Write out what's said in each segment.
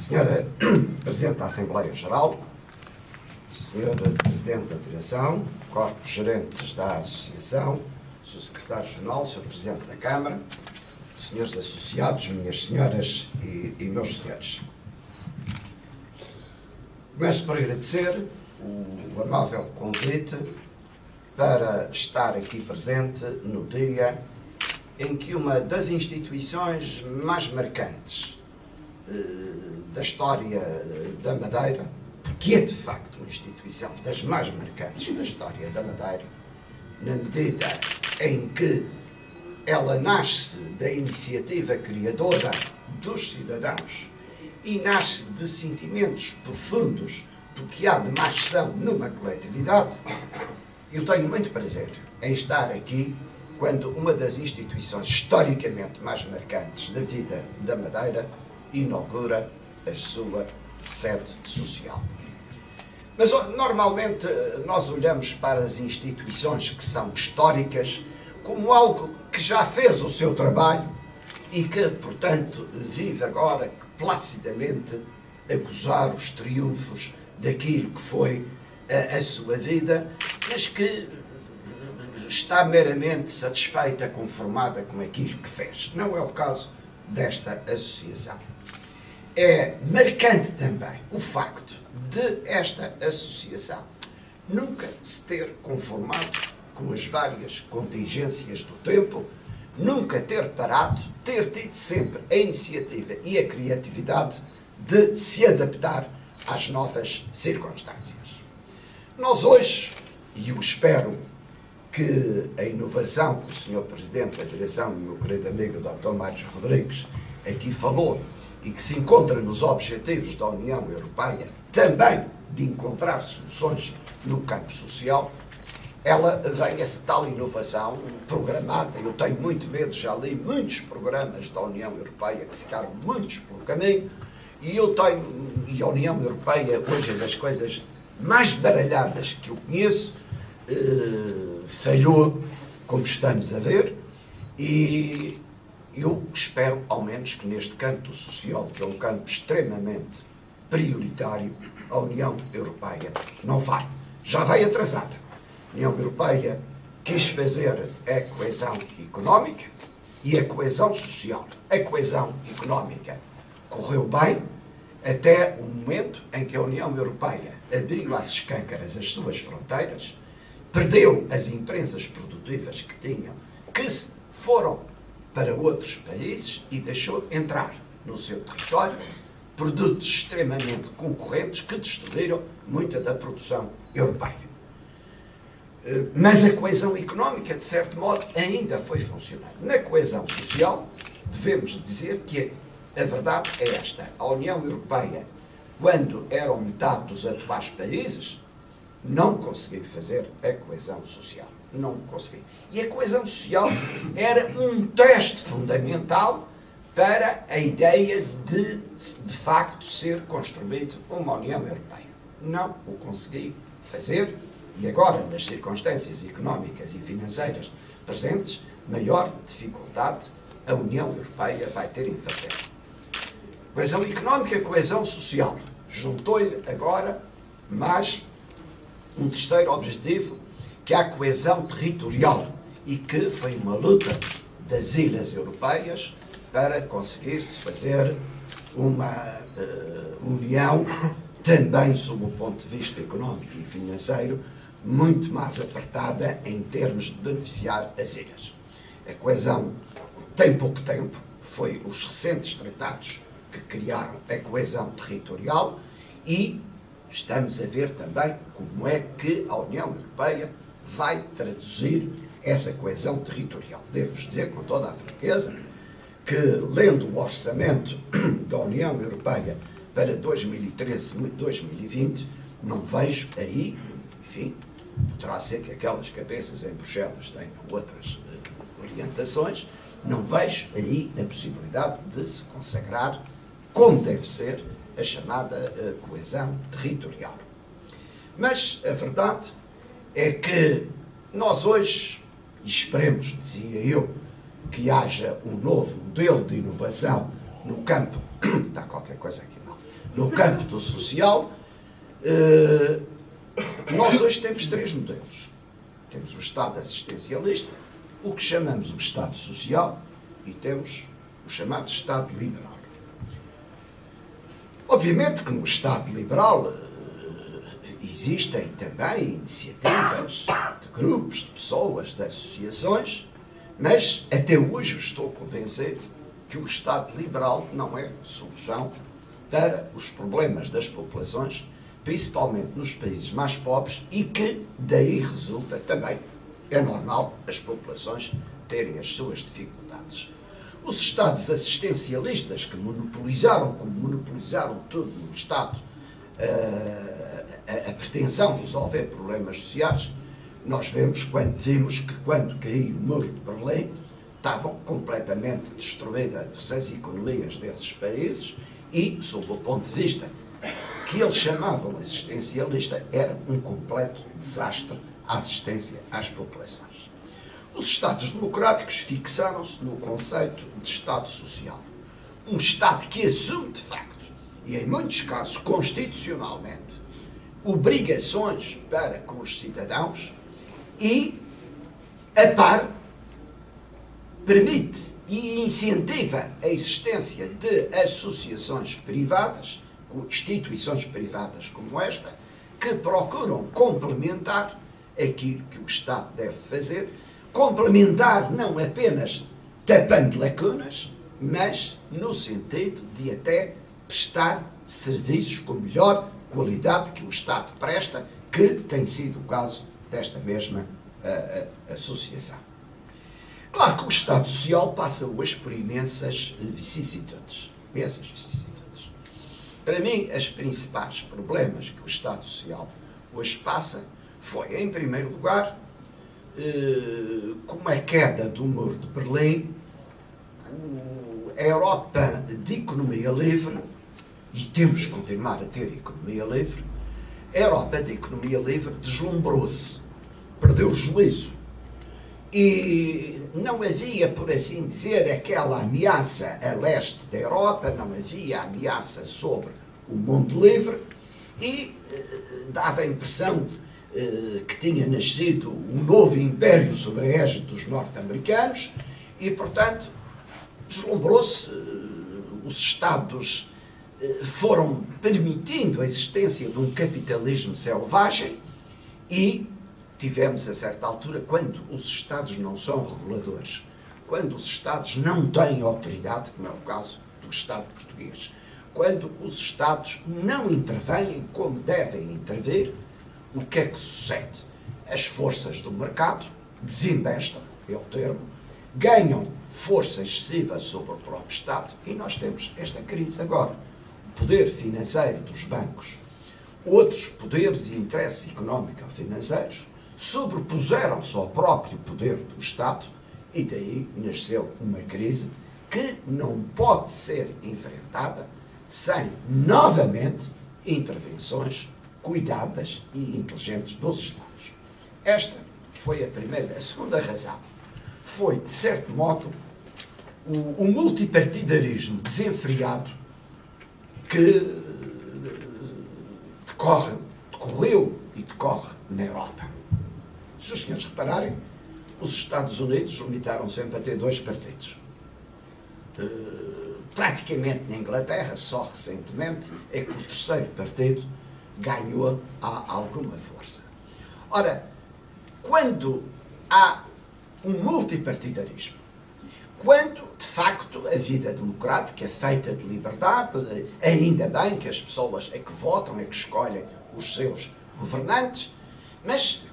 Senhora Presidente da Assembleia Geral, Senhora Presidente da Direção, corpos gerentes da Associação, Sr. Secretário-Geral, Sr. Presidente da Câmara, Senhores Associados, Minhas Senhoras e Meus Senhores. Começo por agradecer o amável convite para estar aqui presente no dia em que uma das instituições mais marcantes da história da Madeira, porque é de facto uma instituição das mais marcantes da história da Madeira, na medida em que ela nasce da iniciativa criadora dos cidadãos e nasce de sentimentos profundos do que há de mais são numa coletividade. Eu tenho muito prazer em estar aqui quando uma das instituições historicamente mais marcantes da vida da Madeira inaugura a sua sede social. Mas normalmente nós olhamos para as instituições que são históricas como algo que já fez o seu trabalho e que, portanto, vive agora placidamente a gozar os triunfos daquilo que foi a sua vida, mas que está meramente satisfeita, conformada com aquilo que fez. Não é o caso desta associação. É marcante também o facto de esta associação nunca se ter conformado com as várias contingências do tempo, nunca ter parado, ter tido sempre a iniciativa e a criatividade de se adaptar às novas circunstâncias. Nós hoje, e eu espero que a inovação que o Sr. Presidente da Direção, o meu querido amigo Dr. Mário Rodrigues, aqui falou, e que se encontra nos objetivos da União Europeia, também de encontrar soluções no campo social, ela vem, essa tal inovação programada. Eu tenho muito medo, já li muitos programas da União Europeia que ficaram muitos pelo caminho, e a União Europeia hoje é das coisas mais baralhadas que eu conheço, falhou, como estamos a ver, e eu espero, ao menos, que neste campo social, que é um campo extremamente prioritário, a União Europeia não vai. Já vai atrasada. A União Europeia quis fazer a coesão económica e a coesão social. A coesão económica correu bem até o momento em que a União Europeia abriu às escâncaras as suas fronteiras, perdeu as empresas produtivas que tinham, que foram para outros países e deixou entrar no seu território produtos extremamente concorrentes que destruíram muita da produção europeia. Mas a coesão económica, de certo modo, ainda foi funcionando. Na coesão social, devemos dizer que a verdade é esta. A União Europeia, quando eram metade dos atuais países, não conseguiu fazer a coesão social. Não conseguiu. E a coesão social era um teste fundamental para a ideia de facto, ser construído uma União Europeia. Não o consegui fazer, e agora, nas circunstâncias económicas e financeiras presentes, maior dificuldade a União Europeia vai ter em fazer. Coesão económica e coesão social. Juntou-lhe agora mais um terceiro objetivo, que é a coesão territorial, e que foi uma luta das ilhas europeias para conseguir-se fazer uma união, também sob o ponto de vista económico e financeiro, muito mais apertada em termos de beneficiar as ilhas. A coesão tem pouco tempo, foi os recentes tratados que criaram a coesão territorial, e estamos a ver também como é que a União Europeia vai traduzir essa coesão territorial. Devo-vos dizer com toda a franqueza que, lendo o orçamento da União Europeia para 2013-2020, não vejo aí, enfim, poderá ser que aquelas cabeças em Bruxelas tenham outras orientações, não vejo aí a possibilidade de se consagrar, como deve ser, a chamada coesão territorial. Mas a verdade é que nós hoje, e esperemos, dizia eu, que haja um novo modelo de inovação no campo, está qualquer coisa aqui mal, No campo do social, nós hoje temos 3 modelos. Temos o Estado assistencialista, o que chamamos o Estado social, e temos o chamado Estado liberal. Obviamente que no Estado liberal existem também iniciativas de grupos, de pessoas, de associações, mas até hoje estou convencido que o Estado liberal não é solução para os problemas das populações, principalmente nos países mais pobres, e que daí resulta também, é normal, as populações terem as suas dificuldades. Os Estados assistencialistas, que monopolizaram, como monopolizaram tudo no Estado, a pretensão de resolver problemas sociais, nós vimos que quando caiu o Muro de Berlim, estavam completamente destruídas as economias desses países e, sob o ponto de vista que eles chamavam assistencialista, era um completo desastre a assistência às populações. Os Estados democráticos fixaram-se no conceito de Estado social. Um Estado que assume, de facto, e em muitos casos constitucionalmente, obrigações para com os cidadãos e, a par, permite e incentiva a existência de associações privadas, instituições privadas como esta, que procuram complementar aquilo que o Estado deve fazer, complementar não apenas tapando lacunas, mas no sentido de até prestar serviços com melhor qualidade que o Estado presta, que tem sido o caso desta mesma associação. Claro que o Estado Social passa hoje por imensas vicissitudes. Para mim, os principais problemas que o Estado Social hoje passa foi, em primeiro lugar, com a queda do Muro de Berlim, a Europa de economia livre, e temos que continuar a ter economia livre, a Europa de economia livre deslumbrou-se, perdeu o juízo. E não havia, por assim dizer, aquela ameaça a leste da Europa, não havia ameaça sobre o mundo livre, e dava a impressão que tinha nascido um novo império sobre a égide dos norte-americanos e, portanto, deslumbrou-se. Os Estados foram permitindo a existência de um capitalismo selvagem e tivemos, a certa altura, quando os Estados não são reguladores, quando os Estados não têm autoridade, como é o caso do Estado português, quando os Estados não intervêm como devem intervir, o que é que sucede? As forças do mercado desinvestem, é o termo, ganham força excessiva sobre o próprio Estado e nós temos esta crise agora. O poder financeiro dos bancos, outros poderes e interesses económico-financeiros sobrepuseram-se ao próprio poder do Estado e daí nasceu uma crise que não pode ser enfrentada sem, novamente, intervenções cuidadas e inteligentes dos Estados. Esta foi a primeira. A segunda razão foi, de certo modo, o multipartidarismo desenfreado que decorreu e decorre na Europa. Se os senhores repararem, os Estados Unidos limitaram sempre a ter 2 partidos. Praticamente na Inglaterra, só recentemente, é que o terceiro partido ganhou alguma força. Ora, quando há um multipartidarismo, quando, de facto, a vida democrática é feita de liberdade, ainda bem que as pessoas é que votam, é que escolhem os seus governantes, mas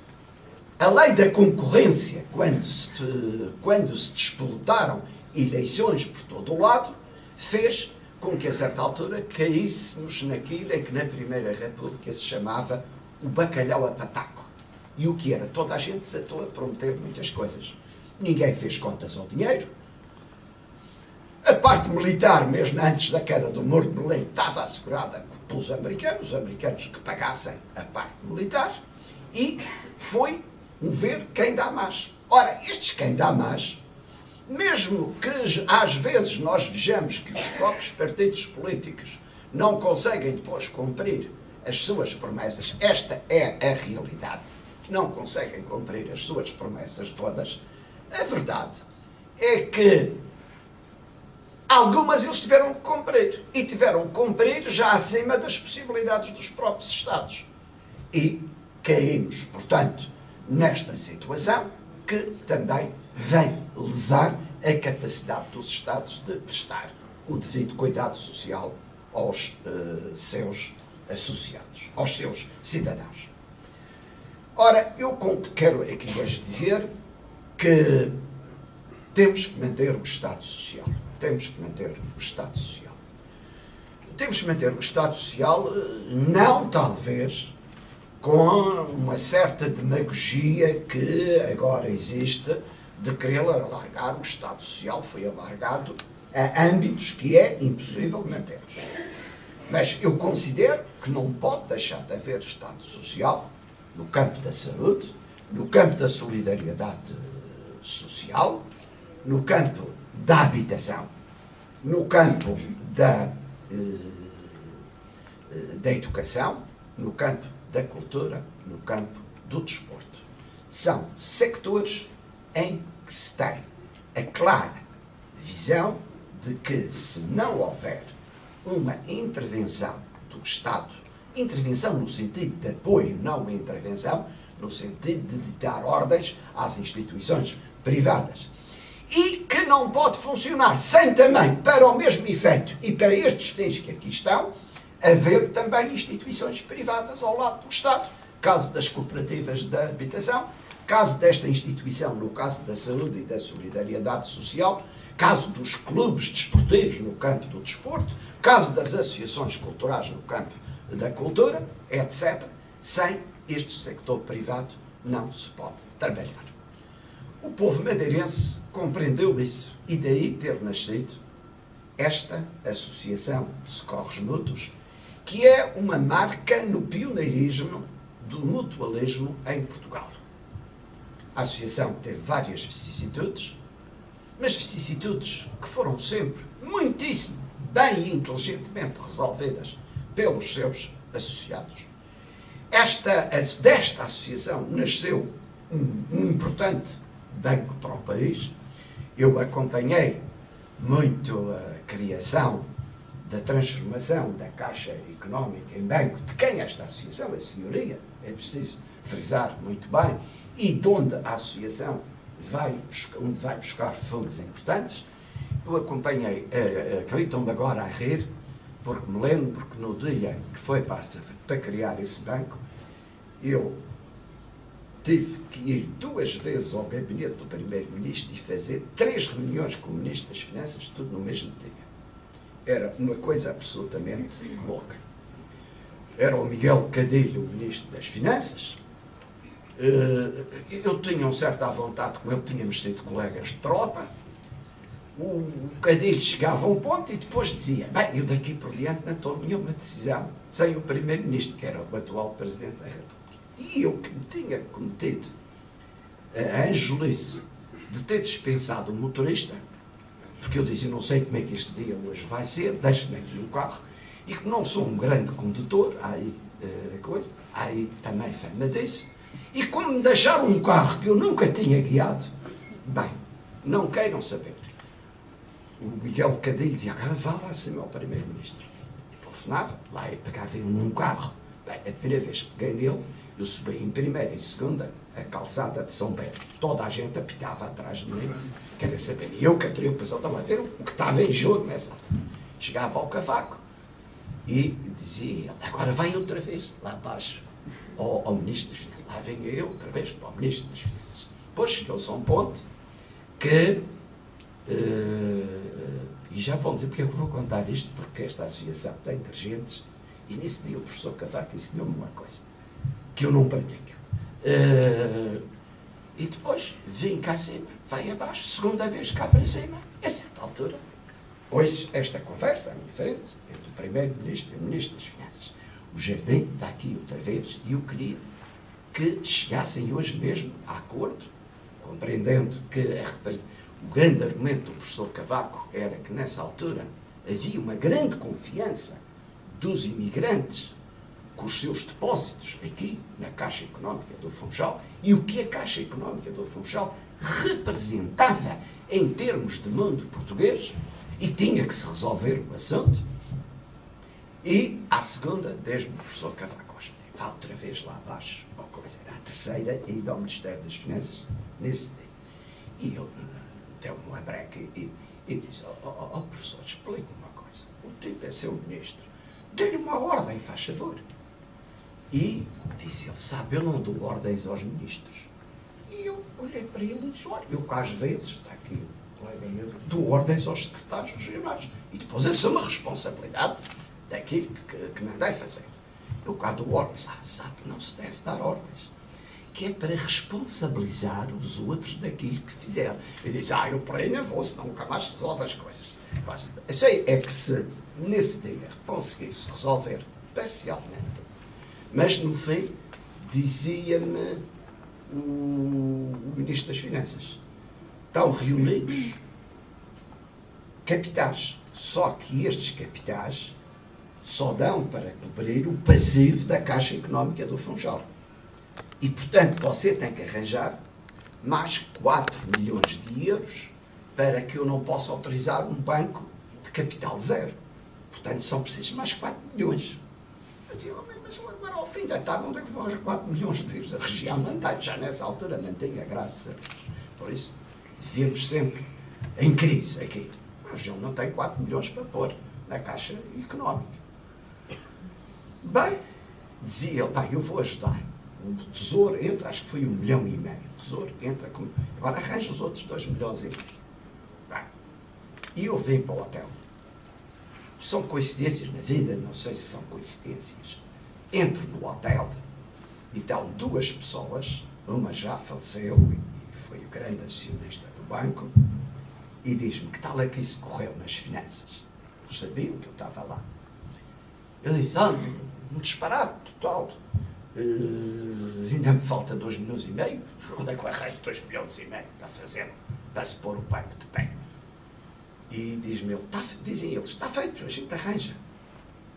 a lei da concorrência, quando se disputaram eleições por todo o lado, fez com que, a certa altura, caíssemos naquilo em que, na Primeira República, se chamava o bacalhau a pataco. E o que era? Toda a gente desatou a prometer muitas coisas. Ninguém fez contas ao dinheiro. A parte militar, mesmo antes da queda do Muro de Berlim, estava assegurada pelos americanos, os americanos que pagassem a parte militar, e foi ver quem dá mais. Ora, estes quem dá mais, mesmo que às vezes nós vejamos que os próprios partidos políticos não conseguem depois cumprir as suas promessas, esta é a realidade, não conseguem cumprir as suas promessas todas, a verdade é que algumas eles tiveram que cumprir, e tiveram que cumprir já acima das possibilidades dos próprios Estados. E caímos, portanto, nesta situação que também vem lesar a capacidade dos Estados de prestar o devido cuidado social aos seus associados, aos seus cidadãos. Ora, eu quero aqui hoje dizer que temos que manter o Estado Social. Temos que manter o Estado Social. Temos que manter o Estado Social, não talvez com uma certa demagogia que agora existe de querer alargar o Estado Social, foi alargado a âmbitos que é impossível manter. Mas eu considero que não pode deixar de haver Estado Social no campo da saúde, no campo da solidariedade social, no campo da habitação, no campo da educação, no campo da cultura, no campo do desporto. São sectores em que se tem a clara visão de que, se não houver uma intervenção do Estado, intervenção no sentido de apoio, não uma intervenção no sentido de ditar ordens às instituições privadas, e que não pode funcionar sem também, para o mesmo efeito e para estes fins que aqui estão, haver também instituições privadas ao lado do Estado, caso das cooperativas da habitação, caso desta instituição, no caso da saúde e da solidariedade social, caso dos clubes desportivos no campo do desporto, caso das associações culturais no campo da cultura, etc. Sem este sector privado não se pode trabalhar. O povo madeirense compreendeu isso e daí ter nascido esta Associação de Socorros Mútuos, que é uma marca no pioneirismo do mutualismo em Portugal. A associação teve várias vicissitudes, mas vicissitudes que foram sempre muitíssimo bem e inteligentemente resolvidas pelos seus associados. Desta associação nasceu um importante banco para o país. Eu acompanhei muito a criação da transformação da Caixa Económica em banco, de quem esta associação, a senhoria, é preciso frisar muito bem, e de onde a associação vai buscar fundos importantes. Eu acompanhei, acreditam-me agora a rir, porque me lembro, porque no dia que foi para criar esse banco, eu tive que ir 2 vezes ao gabinete do Primeiro-Ministro e fazer 3 reuniões com o Ministro das Finanças, tudo no mesmo dia. Era uma coisa absolutamente louca. Era o Miguel Cadilho, o Ministro das Finanças. Eu tinha um certo à vontade com ele, tínhamos sido colegas de tropa. O Cadilho chegava a um ponto e depois dizia: bem, eu daqui por diante não tomo nenhuma decisão sem o Primeiro-Ministro, que era o atual Presidente da República. E eu que me tinha cometido a anjolice de ter dispensado o motorista, porque eu dizia: não sei como é que este dia hoje vai ser, deixa-me aqui o carro, e que não sou um grande condutor, há aí também fama disso, e como me deixaram um carro que eu nunca tinha guiado, bem, não queiram saber. O Miguel Cadilho dizia: agora vá lá acima ao Primeiro-Ministro. Telefonava, lá eu pegava num carro. Bem, a primeira vez que peguei nele, eu subi em primeira e segunda a calçada de São Bento. Toda a gente apitava atrás de mim, queria saber. E eu, que a preocupação, estava a ver o que estava em jogo nessa altura. Chegava ao cavaco e dizia: agora vai outra vez lá abaixo ao Ministro das Finanças. Lá venho eu outra vez para o Ministro das Finanças. Depois chegou-se a um ponto que... e já vão dizer porque eu vou contar isto, porque esta associação tem dirigentes, e nesse dia o professor Cavaco ensinou-me uma coisa que eu não pratico. E depois vim cá acima, vai abaixo, segunda vez cá para cima, a certa altura ouço esta conversa à minha frente entre o Primeiro-Ministro e o Ministro das Finanças. O Jardim está aqui outra vez e eu queria que chegassem hoje mesmo a acordo, compreendendo que o grande argumento do professor Cavaco era que nessa altura havia uma grande confiança dos imigrantes com os seus depósitos aqui na Caixa Económica do Funchal e o que a Caixa Económica do Funchal representava em termos de mundo português, e tinha que se resolver o assunto. E à segunda, desde o professor Cavaco Costa, vá outra vez lá abaixo, ou coisa. À terceira, ainda ao Ministério das Finanças, nesse dia. E ele deu-me uma breca e disse: professor, explique-me uma coisa. O tipo é seu ministro. Dê-lhe uma ordem, faz favor. E disse ele: sabe, eu não dou ordens aos ministros. E eu olhei para ele e disse: olha, eu cá às vezes, está aqui o colega meu, dou ordens aos secretários regionais. E depois assumo a responsabilidade daquilo que mandei fazer. Eu cá dou ordens. Sabe, não se deve dar ordens. Que é para responsabilizar os outros daquilo que fizeram. E diz: eu por aí não vou, senão nunca mais se resolve as coisas. Achei é que se nesse dia conseguisse resolver parcialmente, mas no fim dizia-me o Ministro das Finanças: estão reunidos capitais, só que estes capitais só dão para cobrir o passivo da Caixa Económica do Funchal. E, portanto, você tem que arranjar mais 4 milhões de euros para que eu não possa autorizar um banco de capital zero. Portanto, são precisos mais 4 milhões. Eu dizia: mas agora ao fim da tarde, onde é que vão arranjar 4 milhões de euros? A região não tem, já nessa altura não tinha graça. Por isso, vivemos sempre em crise aqui. A região não tem 4 milhões para pôr na Caixa Económica. Bem, dizia ele: eu vou ajudar. O Tesouro entra, acho que foi 1,5 milhão. O Tesouro entra com... Agora arranja os outros 2 milhões e... Bem, e eu vim para o hotel. São coincidências na vida, não sei se são coincidências. Entro no hotel e estão 2 pessoas, uma já faleceu e foi o grande acionista do banco, e diz-me: que tal é que isso correu nas finanças? Sabiam que eu estava lá. Eu disse: um disparate total. Ainda me falta 2,5 milhões. Onde é que eu arranjo 2,5 milhões para fazer, para se pôr o banco de pé? E diz-me ele: dizem eles, está feito, a gente arranja.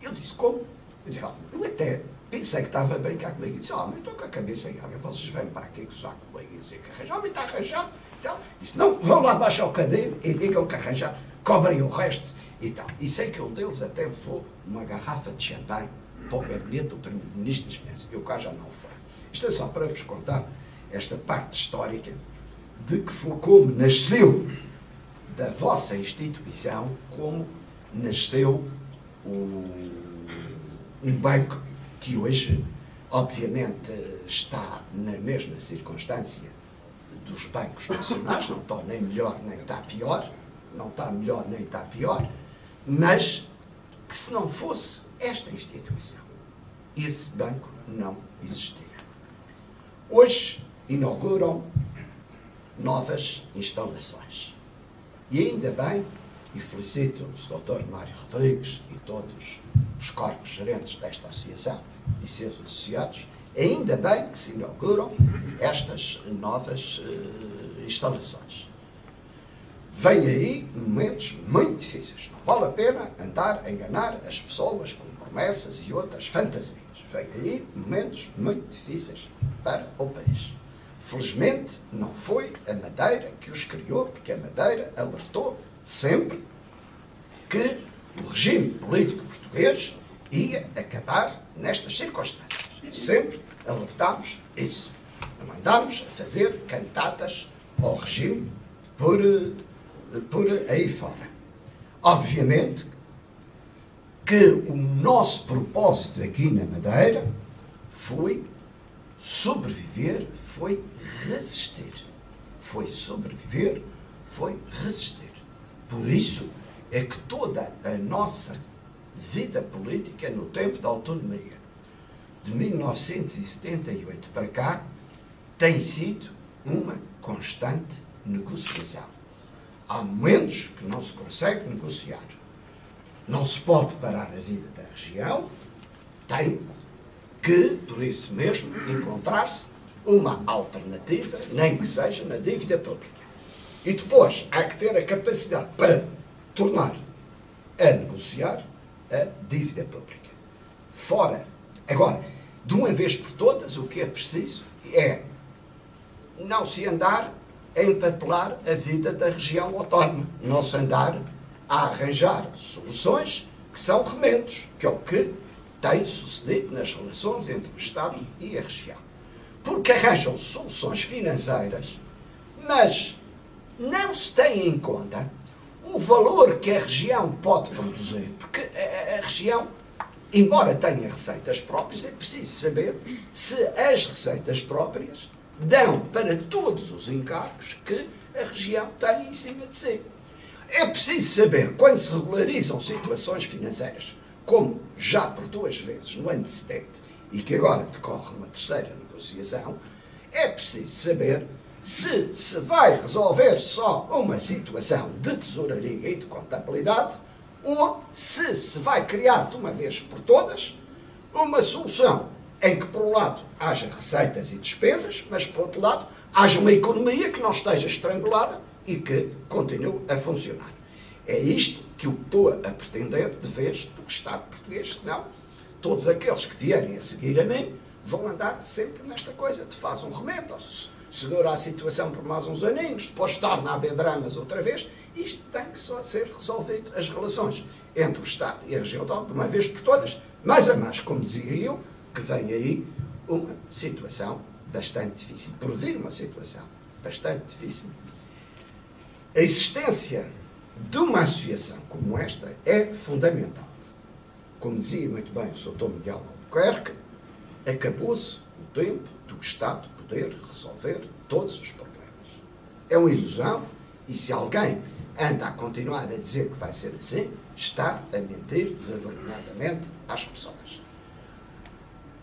Eu disse: como? Eu até pensei que estava a brincar comigo. E disse: mas estou com a cabeça em água, vocês vêm para aqui que só comigo e dizem que arranjar. Mas está arranjado. Então, disse: não, vão lá abaixo ao cadeiro e digam que arranjar, cobrem o resto e tal. E sei que um deles até levou uma garrafa de champanhe para o gabinete do Primeiro-Ministro das Finanças. Eu cá já não foi. Isto é só para vos contar esta parte histórica de que foi como nasceu da vossa instituição, como nasceu um banco que hoje, obviamente, está na mesma circunstância dos bancos nacionais, não está nem melhor nem está pior, não está melhor nem está pior, mas que se não fosse esta instituição, esse banco não existia. Hoje inauguram novas instalações. E ainda bem, e felicito o Dr. Mário Rodrigues e todos os corpos gerentes desta associação e seus associados, ainda bem que se inauguram estas novas instalações. Vêm aí momentos muito difíceis. Não vale a pena andar a enganar as pessoas com promessas e outras fantasias. Vêm aí momentos muito difíceis para o país. Felizmente, não foi a Madeira que os criou, porque a Madeira alertou sempre que o regime político português ia acabar nestas circunstâncias. Sempre alertámos isso. Não andámos a fazer cantatas ao regime por aí fora. Obviamente que o nosso propósito aqui na Madeira foi sobreviver, foi resistir. Foi sobreviver, foi resistir. Por isso é que toda a nossa vida política no tempo da autonomia, de 1978 para cá, tem sido uma constante negociação. Há momentos que não se consegue negociar. Não se pode parar a vida da região, tem que, por isso mesmo, encontrar-se uma alternativa, nem que seja na dívida pública. E depois há que ter a capacidade para tornar a negociar a dívida pública. fora. Agora, de uma vez por todas, o que é preciso é não se andar a empapelar a vida da região autónoma, não se andar a arranjar soluções que são remendos, que é o que tem sucedido nas relações entre o Estado e a região. Porque arranjam soluções financeiras, mas não se tem em conta o valor que a região pode produzir, porque a região, embora tenha receitas próprias, é preciso saber se as receitas próprias dão para todos os encargos que a região tem em cima de si. É preciso saber, quando se regularizam situações financeiras, como já por 2 vezes no antecedente, e que agora decorre uma terceira negociação, é preciso saber se se vai resolver só uma situação de tesouraria e de contabilidade ou se se vai criar de uma vez por todas uma solução em que, por um lado, haja receitas e despesas, mas, por outro lado, haja uma economia que não esteja estrangulada e que continue a funcionar. É isto que eu estou a pretender de vez do Estado português, senão todos aqueles que vierem a seguir a mim vão andar sempre nesta coisa de faz um remendo, segura a situação por mais uns aninhos, depois torna a haver dramas outra vez. Isto tem que só ser resolvido, as relações entre o Estado e a região autónoma, de uma vez por todas, mais a mais, como dizia eu, que vem aí uma situação bastante difícil, por vir uma situação bastante difícil. A existência de uma associação como esta é fundamental. Como dizia muito bem o Sr. Miguel Albuquerque, acabou-se o tempo do Estado poder resolver todos os problemas. É uma ilusão, e se alguém anda a continuar a dizer que vai ser assim, está a mentir desavergonhadamente às pessoas.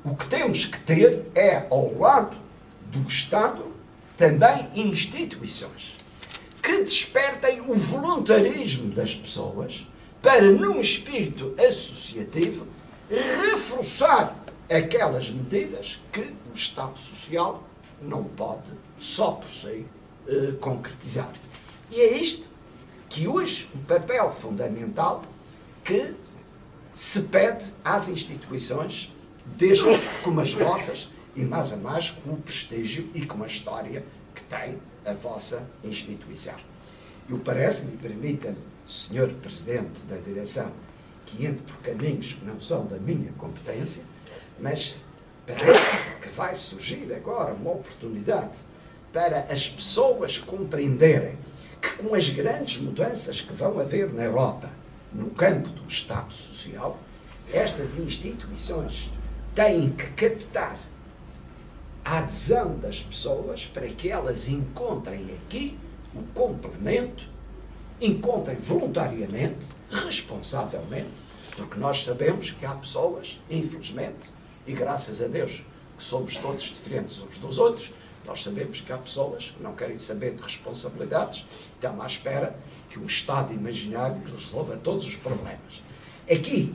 O que temos que ter é, ao lado do Estado, também instituições que despertem o voluntarismo das pessoas para, num espírito associativo, reforçar aquelas medidas que o Estado Social não pode, só por si, concretizar. E é isto que hoje o papel fundamental que se pede às instituições, desde como as vossas, e mais a mais com o prestígio e com a história que tem a vossa instituição. Eu parece-me, permita-me, Sr. Presidente da Direção, que entre por caminhos que não são da minha competência, mas parece que vai surgir agora uma oportunidade para as pessoas compreenderem que, com as grandes mudanças que vão haver na Europa no campo do Estado Social, estas instituições têm que captar a adesão das pessoas para que elas encontrem aqui o complemento, encontrem voluntariamente, responsavelmente, porque nós sabemos que há pessoas, infelizmente, e graças a Deus que somos todos diferentes uns dos outros, nós sabemos que há pessoas que não querem saber de responsabilidades, estão à espera que um Estado imaginário resolva todos os problemas. Aqui,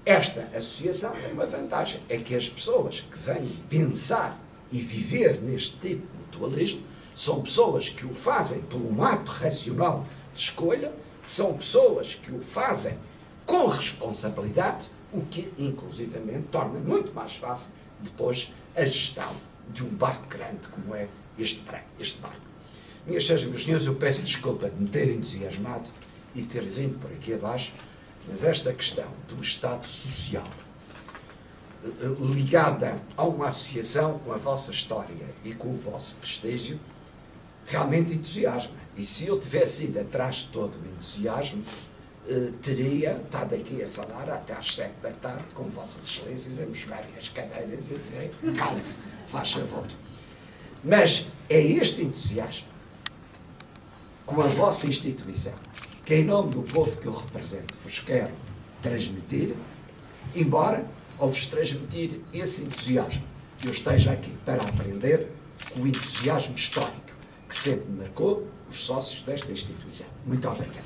esta associação tem uma vantagem, é que as pessoas que vêm pensar e viver neste tipo de mutualismo são pessoas que o fazem por um ato racional de escolha, são pessoas que o fazem com responsabilidade, o que, inclusivamente, torna muito mais fácil depois a gestão de um barco grande como é este barco. Minhas senhoras e meus senhores, eu peço desculpa de me ter entusiasmado e ter vindo por aqui abaixo, mas esta questão do Estado Social, ligada a uma associação com a vossa história e com o vosso prestígio, realmente entusiasma. E se eu tivesse ido atrás de todo o entusiasmo, teria estado aqui a falar até às 7 da tarde com vossas excelências a me jogarem as cadeiras e a dizerem cale-se, faz favor. Mas é este entusiasmo com a vossa instituição que, em nome do povo que eu represento, vos quero transmitir, embora ao vos transmitir esse entusiasmo, eu esteja aqui para aprender com o entusiasmo histórico que sempre marcou os sócios desta instituição. Muito obrigado.